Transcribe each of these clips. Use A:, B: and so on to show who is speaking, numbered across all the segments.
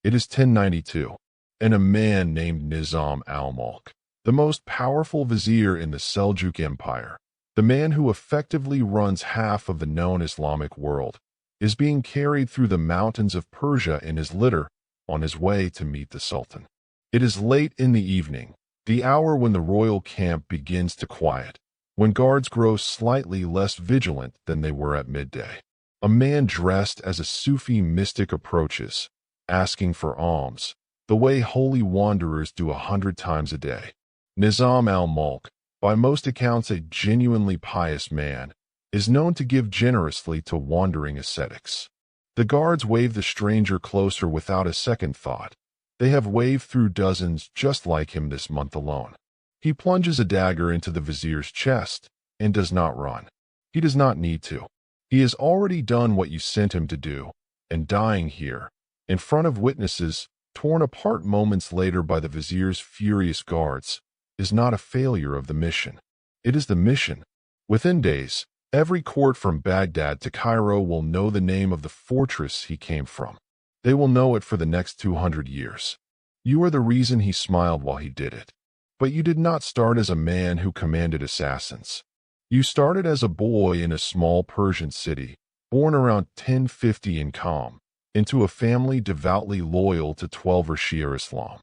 A: It is 1092, and a man named Nizam al-Mulk, the most powerful vizier in the Seljuk Empire, the man who effectively runs half of the known Islamic world, is being carried through the mountains of Persia in his litter on his way to meet the Sultan. It is late in the evening, the hour when the royal camp begins to quiet, when guards grow slightly less vigilant than they were at midday. A man dressed as a Sufi mystic approaches, asking for alms, the way holy wanderers do 100 times a day. Nizam al-Mulk, by most accounts a genuinely pious man, is known to give generously to wandering ascetics. The guards wave the stranger closer without a second thought. They have waved through dozens just like him this month alone. He plunges a dagger into the vizier's chest and does not run. He does not need to. He has already done what you sent him to do, and dying here, in front of witnesses, torn apart moments later by the vizier's furious guards, is not a failure of the mission. It is the mission. Within days, every court from Baghdad to Cairo will know the name of the fortress he came from. They will know it for the next 200 years. You are the reason he smiled while he did it. But you did not start as a man who commanded assassins. You started as a boy in a small Persian city, born around 1050 in Qom, into a family devoutly loyal to Twelver Shia Islam.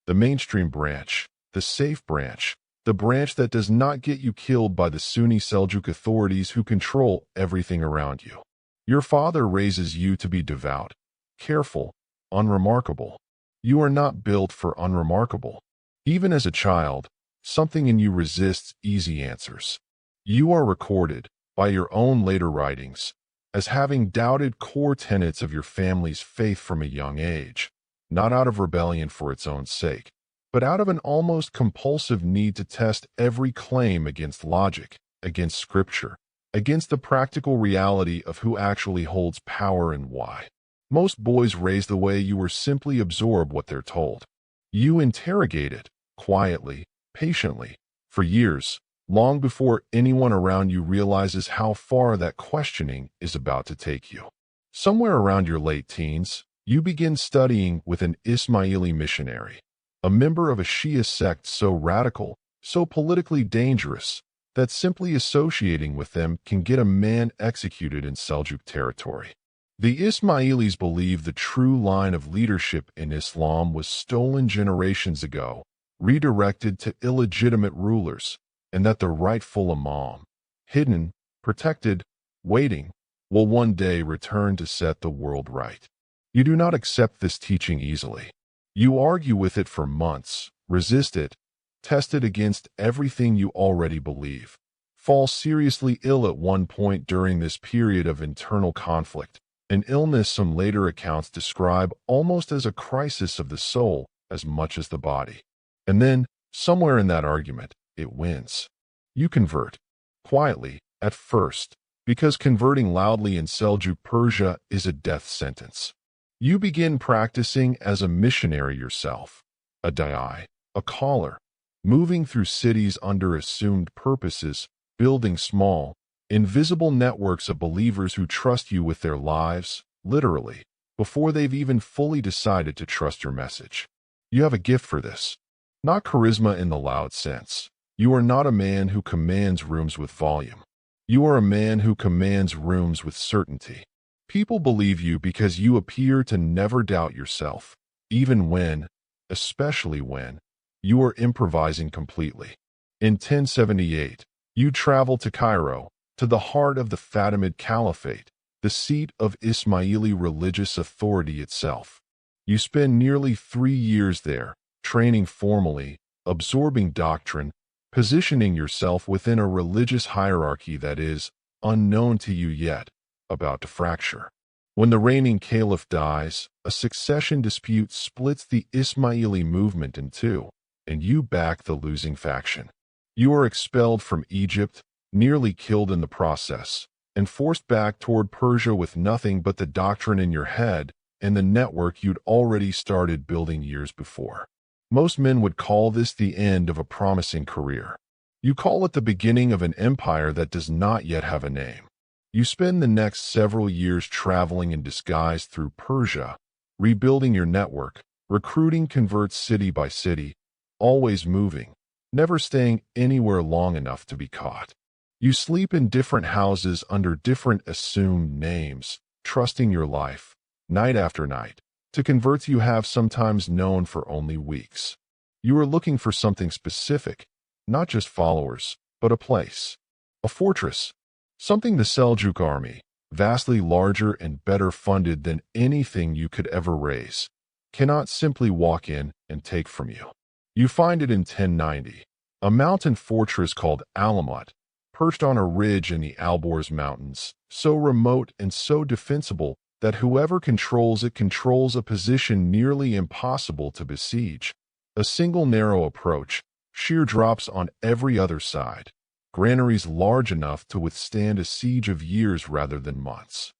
A: The mainstream branch, the safe branch, the branch that does not get you killed by the Sunni Seljuk authorities who control everything around you. Your father raises you to be devout, careful, unremarkable. You are not built for unremarkable. Even as a child, something in you resists easy answers. You are recorded, by your own later writings, as having doubted core tenets of your family's faith from a young age, not out of rebellion for its own sake, but out of an almost compulsive need to test every claim against logic, against scripture, against the practical reality of who actually holds power and why. Most boys raised the way you were simply absorb what they're told. You interrogate it, quietly, patiently, for years, long before anyone around you realizes how far that questioning is about to take you. Somewhere around your late teens, you begin studying with an Ismaili missionary, a member of a Shia sect so radical, so politically dangerous, that simply associating with them can get a man executed in Seljuk territory. The Ismailis believe the true line of leadership in Islam was stolen generations ago, redirected to illegitimate rulers, and that the rightful imam, hidden, protected, waiting, will one day return to set the world right. You do not accept this teaching easily. You argue with it for months, resist it, test it against everything you already believe, fall seriously ill at one point during this period of internal conflict, an illness some later accounts describe almost as a crisis of the soul as much as the body. And then, somewhere in that argument, it wins. You convert. Quietly, at first, because converting loudly in Seljuk Persia is a death sentence. You begin practicing as a missionary yourself, a da'i, a caller, moving through cities under assumed purposes, building small, invisible networks of believers who trust you with their lives, literally, before they've even fully decided to trust your message. You have a gift for this. Not charisma in the loud sense. You are not a man who commands rooms with volume. You are a man who commands rooms with certainty. People believe you because you appear to never doubt yourself, even when, especially when, you are improvising completely. In 1078, you travel to Cairo, to the heart of the Fatimid Caliphate, the seat of Ismaili religious authority itself. You spend nearly 3 years there, training formally, absorbing doctrine, positioning yourself within a religious hierarchy that is, unknown to you yet, about to fracture. When the reigning caliph dies, a succession dispute splits the Ismaili movement in two, and you back the losing faction. You are expelled from Egypt, nearly killed in the process, and forced back toward Persia with nothing but the doctrine in your head and the network you'd already started building years before. Most men would call this the end of a promising career. You call it the beginning of an empire that does not yet have a name. You spend the next several years traveling in disguise through Persia, rebuilding your network, recruiting converts city by city, always moving, never staying anywhere long enough to be caught. You sleep in different houses under different assumed names, trusting your life, night after night, to converts you have sometimes known for only weeks. You are looking for something specific, not just followers, but a place, a fortress, something the Seljuk army, vastly larger and better funded than anything you could ever raise, cannot simply walk in and take from you. You find it in 1090, a mountain fortress called Alamut, perched on a ridge in the Alborz Mountains, so remote and so defensible that whoever controls it controls a position nearly impossible to besiege. A single narrow approach, sheer drops on every other side, granaries large enough to withstand a siege of years rather than months.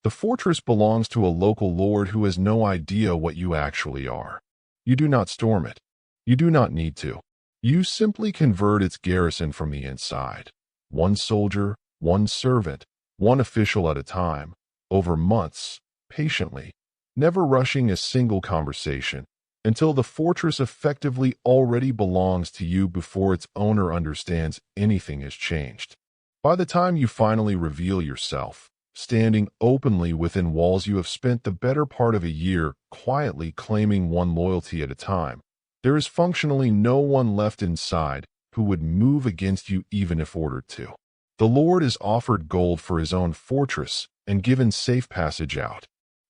A: The fortress belongs to a local lord who has no idea what you actually are. You do not storm it. You do not need to. You simply convert its garrison from the inside. One soldier, one servant, one official at a time, over months, patiently, never rushing a single conversation, until the fortress effectively already belongs to you before its owner understands anything has changed. By the time you finally reveal yourself, standing openly within walls you have spent the better part of a year quietly claiming one loyalty at a time, there is functionally no one left inside who would move against you even if ordered to. The Lord is offered gold for his own fortress and given safe passage out.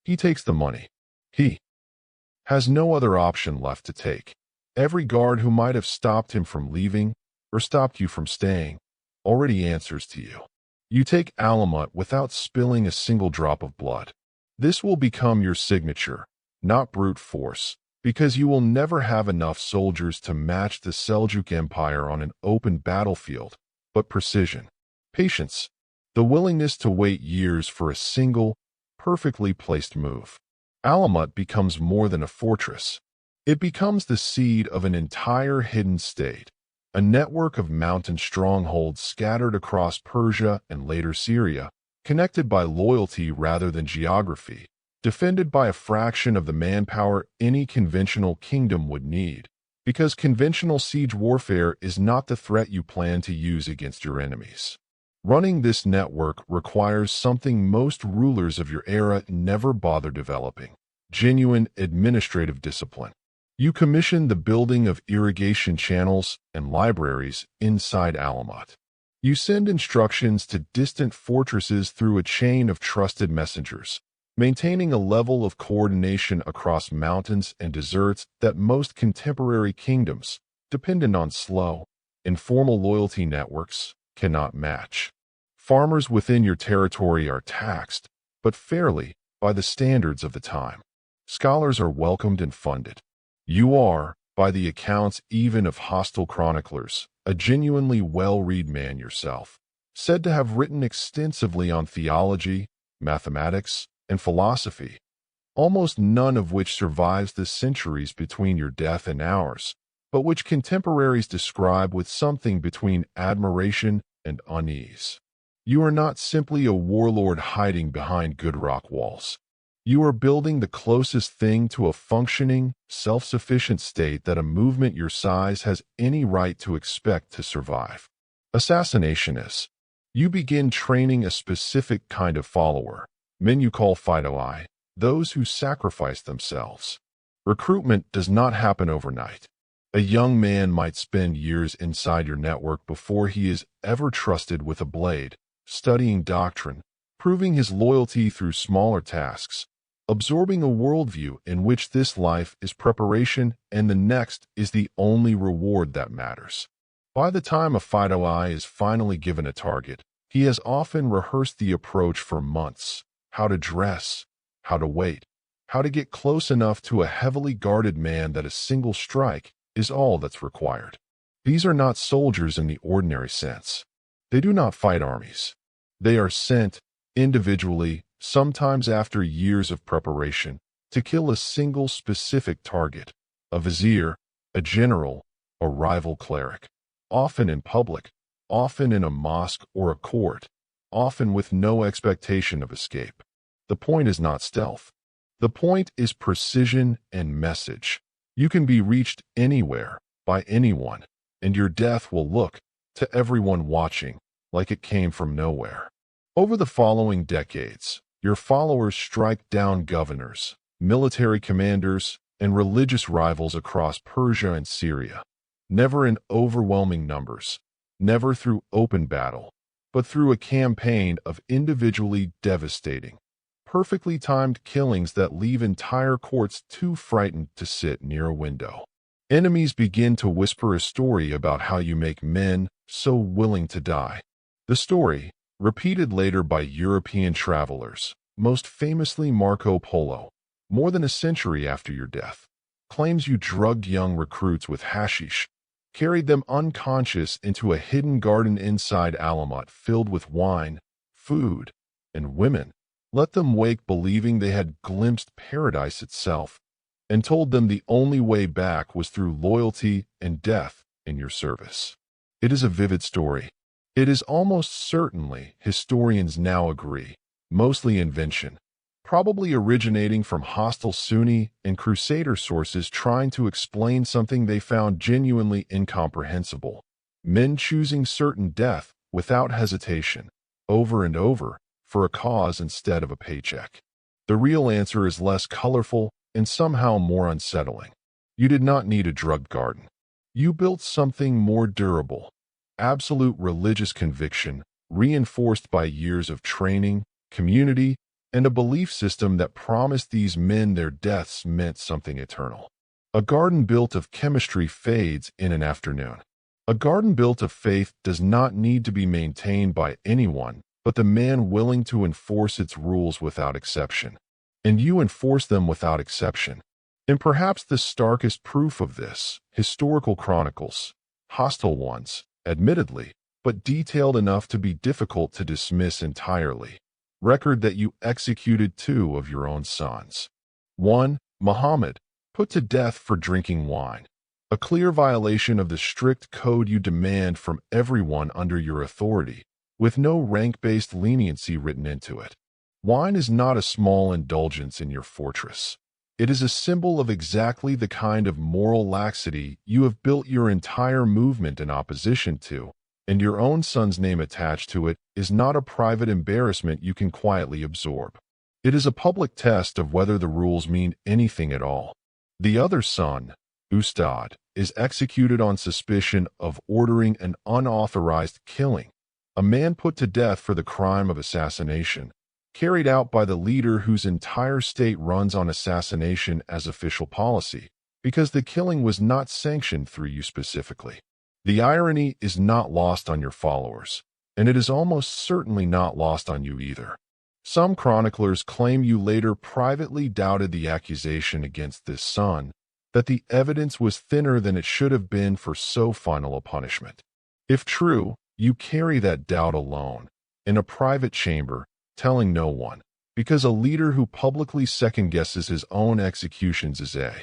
A: He takes the money. He has no other option left to take. Every guard who might have stopped him from leaving or stopped you from staying already answers to you. You take Alamut without spilling a single drop of blood. This will become your signature, not brute force, because you will never have enough soldiers to match the Seljuk Empire on an open battlefield, but precision, patience, the willingness to wait years for a single, perfectly placed move. Alamut becomes more than a fortress. It becomes the seed of an entire hidden state, a network of mountain strongholds scattered across Persia and later Syria, connected by loyalty rather than geography, defended by a fraction of the manpower any conventional kingdom would need, because conventional siege warfare is not the threat you plan to use against your enemies. Running this network requires something most rulers of your era never bother developing: genuine administrative discipline. You commission the building of irrigation channels and libraries inside Alamut. You send instructions to distant fortresses through a chain of trusted messengers, maintaining a level of coordination across mountains and deserts that most contemporary kingdoms, dependent on slow, informal loyalty networks, cannot match. Farmers within your territory are taxed, but fairly, by the standards of the time. Scholars are welcomed and funded. You are, by the accounts even of hostile chroniclers, a genuinely well-read man yourself, said to have written extensively on theology, mathematics, and philosophy, almost none of which survives the centuries between your death and ours, but which contemporaries describe with something between admiration and unease. You are not simply a warlord hiding behind good rock walls. You are building the closest thing to a functioning, self-sufficient state that a movement your size has any right to expect to survive. Assassination is. You begin training a specific kind of follower, men you call Fidei, those who sacrifice themselves. Recruitment does not happen overnight. A young man might spend years inside your network before he is ever trusted with a blade, studying doctrine, proving his loyalty through smaller tasks, absorbing a worldview in which this life is preparation and the next is the only reward that matters. By the time a Fidei is finally given a target, he has often rehearsed the approach for months: how to dress, how to wait, how to get close enough to a heavily guarded man that a single strike is all that's required. These are not soldiers in the ordinary sense. They do not fight armies. They are sent, individually, sometimes after years of preparation, to kill a single specific target: a vizier, a general, a rival cleric, often in public, often in a mosque or a court, often with no expectation of escape. The point is not stealth. The point is precision and message. You can be reached anywhere, by anyone, and your death will look, to everyone watching, like it came from nowhere. Over the following decades, your followers strike down governors, military commanders, and religious rivals across Persia and Syria, never in overwhelming numbers, never through open battle, but through a campaign of individually devastating, perfectly timed killings that leave entire courts too frightened to sit near a window. Enemies begin to whisper a story about how you make men so willing to die. The story, repeated later by European travelers, most famously Marco Polo, more than a century after your death, claims you drugged young recruits with hashish, carried them unconscious into a hidden garden inside Alamut filled with wine, food, and women, let them wake believing they had glimpsed paradise itself, and told them the only way back was through loyalty and death in your service. It is a vivid story. It is almost certainly, historians now agree, mostly invention, probably originating from hostile Sunni and Crusader sources trying to explain something they found genuinely incomprehensible: men choosing certain death without hesitation, over and over, for a cause instead of a paycheck. The real answer is less colorful and somehow more unsettling. You did not need a drug garden. You built something more durable: absolute religious conviction, reinforced by years of training, community, and a belief system that promised these men their deaths meant something eternal. A garden built of chemistry fades in an afternoon. A garden built of faith does not need to be maintained by anyone but the man willing to enforce its rules without exception. And you enforce them without exception. And perhaps the starkest proof of this, historical chronicles, hostile ones, admittedly, but detailed enough to be difficult to dismiss entirely, record that you executed 2 of your own sons. 1. Muhammad, put to death for drinking wine, a clear violation of the strict code you demand from everyone under your authority, with no rank-based leniency written into it. Wine is not a small indulgence in your fortress. It is a symbol of exactly the kind of moral laxity you have built your entire movement in opposition to, and your own son's name attached to it is not a private embarrassment you can quietly absorb. It is a public test of whether the rules mean anything at all. The other son, Ustad, is executed on suspicion of ordering an unauthorized killing, a man put to death for the crime of assassination, carried out by the leader whose entire state runs on assassination as official policy, because the killing was not sanctioned through you specifically. The irony is not lost on your followers, and it is almost certainly not lost on you either. Some chroniclers claim you later privately doubted the accusation against this son, that the evidence was thinner than it should have been for so final a punishment. If true, you carry that doubt alone, in a private chamber, telling no one, because a leader who publicly second-guesses his own executions is a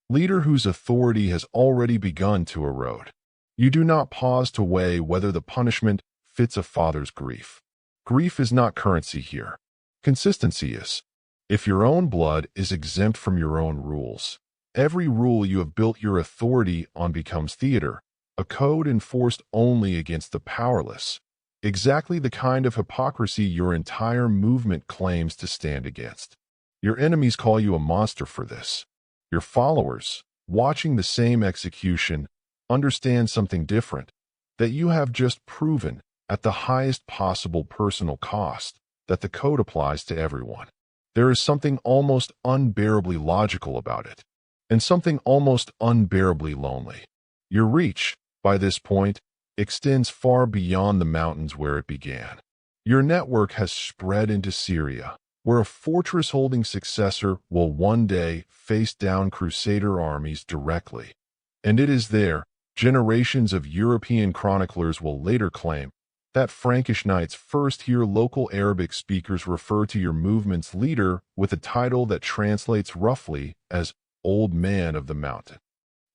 A: leader whose authority has already begun to erode. You do not pause to weigh whether the punishment fits a father's grief. Grief is not currency here. Consistency is. If your own blood is exempt from your own rules, every rule you have built your authority on becomes theater, a code enforced only against the powerless, exactly the kind of hypocrisy your entire movement claims to stand against. Your enemies call you a monster for this. Your followers, watching the same execution, understand something different, that you have just proven, at the highest possible personal cost, that the code applies to everyone. There is something almost unbearably logical about it, and something almost unbearably lonely. Your reach, by this point, extends far beyond the mountains where it began. Your network has spread into Syria, where a fortress-holding successor will one day face down Crusader armies directly. And it is there, generations of European chroniclers will later claim, that Frankish knights first hear local Arabic speakers refer to your movement's leader with a title that translates roughly as Old Man of the Mountain.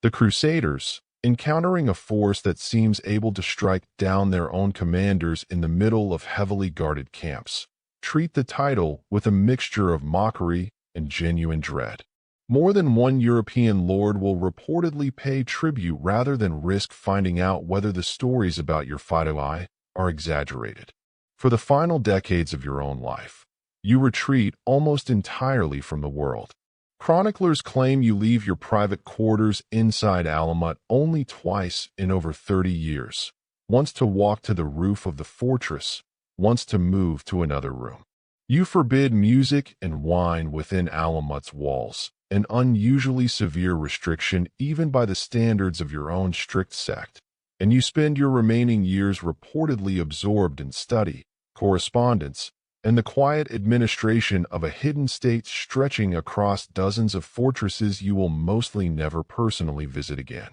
A: The Crusaders, encountering a force that seems able to strike down their own commanders in the middle of heavily guarded camps, treat the title with a mixture of mockery and genuine dread. More than one European lord will reportedly pay tribute rather than risk finding out whether the stories about your Fidoi are exaggerated. For the final decades of your own life, you retreat almost entirely from the world. Chroniclers claim you leave your private quarters inside Alamut only twice in over 30 years, once to walk to the roof of the fortress, once to move to another room. You forbid music and wine within Alamut's walls, an unusually severe restriction even by the standards of your own strict sect, and you spend your remaining years reportedly absorbed in study, correspondence, and the quiet administration of a hidden state stretching across dozens of fortresses you will mostly never personally visit again.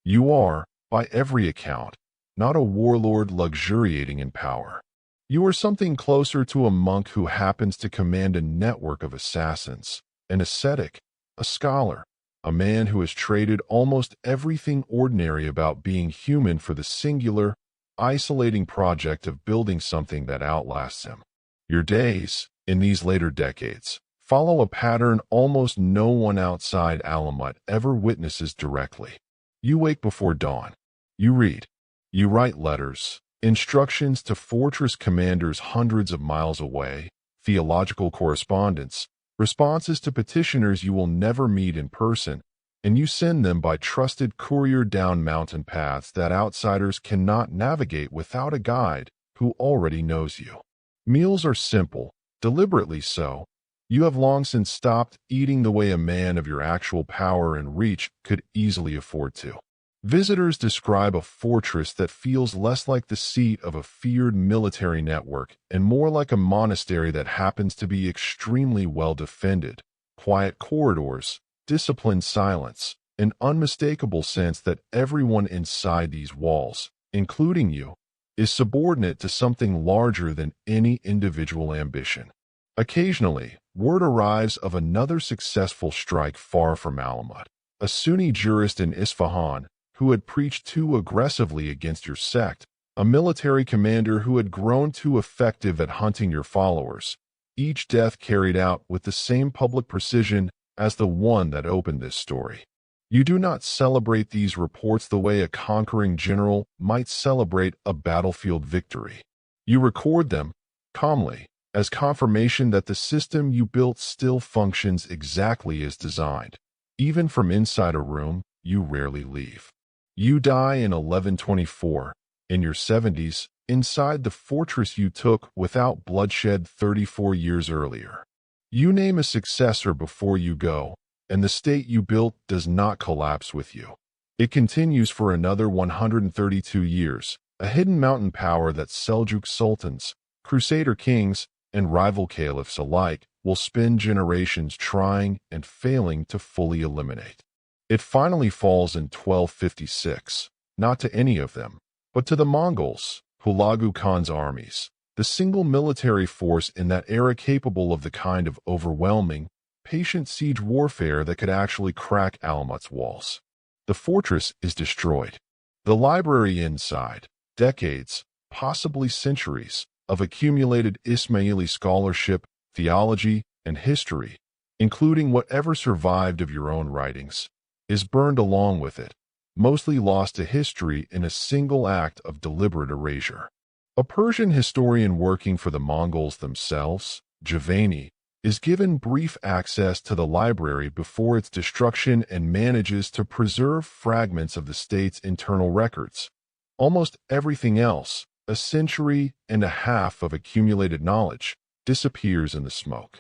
A: You are, by every account, not a warlord luxuriating in power. You are something closer to a monk who happens to command a network of assassins, an ascetic, a scholar, a man who has traded almost everything ordinary about being human for the singular, isolating project of building something that outlasts him. Your days, in these later decades, follow a pattern almost no one outside Alamut ever witnesses directly. You wake before dawn. You read. You write letters, instructions to fortress commanders hundreds of miles away, theological correspondence, responses to petitioners you will never meet in person, and you send them by trusted courier down mountain paths that outsiders cannot navigate without a guide who already knows you. Meals are simple, deliberately so. You have long since stopped eating the way a man of your actual power and reach could easily afford to. Visitors describe a fortress that feels less like the seat of a feared military network and more like a monastery that happens to be extremely well defended. Quiet corridors, disciplined silence, an unmistakable sense that everyone inside these walls, including you, is subordinate to something larger than any individual ambition. Occasionally, word arrives of another successful strike far from Alamut. A Sunni jurist in Isfahan who had preached too aggressively against your sect, a military commander who had grown too effective at hunting your followers, each death carried out with the same public precision as the one that opened this story. You do not celebrate these reports the way a conquering general might celebrate a battlefield victory. You record them, calmly, as confirmation that the system you built still functions exactly as designed. Even from inside a room, you rarely leave. You die in 1124, in your 70s, inside the fortress you took without bloodshed 34 years earlier. You name a successor before you go, and the state you built does not collapse with you. It continues for another 132 years, a hidden mountain power that Seljuk sultans, crusader kings, and rival caliphs alike will spend generations trying and failing to fully eliminate. It finally falls in 1256, not to any of them, but to the Mongols, Hulagu Khan's armies, the single military force in that era capable of the kind of overwhelming, patient siege warfare that could actually crack Alamut's walls. The fortress is destroyed. The library inside, decades, possibly centuries, of accumulated Ismaili scholarship, theology, and history, including whatever survived of your own writings, is burned along with it, mostly lost to history in a single act of deliberate erasure. A Persian historian working for the Mongols themselves, Javani, is given brief access to the library before its destruction and manages to preserve fragments of the state's internal records. Almost everything else, a century and a half of accumulated knowledge, disappears in the smoke.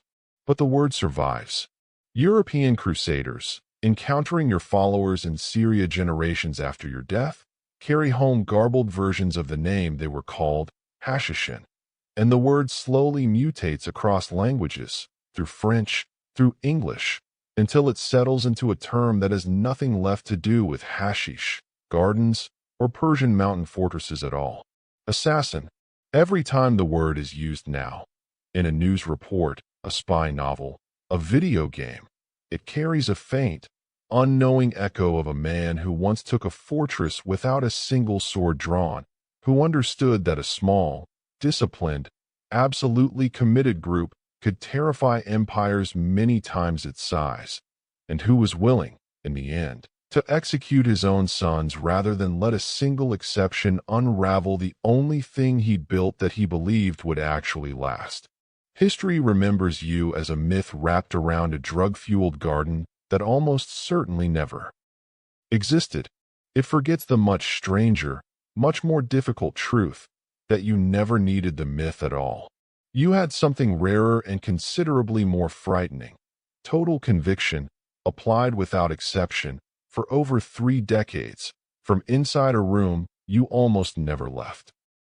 A: But the word survives. European crusaders, encountering your followers in Syria generations after your death, carry home garbled versions of the name they were called, Hashishin, and the word slowly mutates across languages, through French, through English, until it settles into a term that has nothing left to do with hashish, gardens, or Persian mountain fortresses at all. Assassin. Every time the word is used now, in a news report, a spy novel, a video game, it carries a faint, unknowing echo of a man who once took a fortress without a single sword drawn, who understood that a small, disciplined, absolutely committed group could terrify empires many times its size, and who was willing, in the end, to execute his own sons rather than let a single exception unravel the only thing he'd built that he believed would actually last. History remembers you as a myth wrapped around a drug-fueled garden that almost certainly never existed. It forgets the much stranger, much more difficult truth that you never needed the myth at all. You had something rarer and considerably more frightening: total conviction, applied without exception, for over 3 decades. From inside a room you almost never left.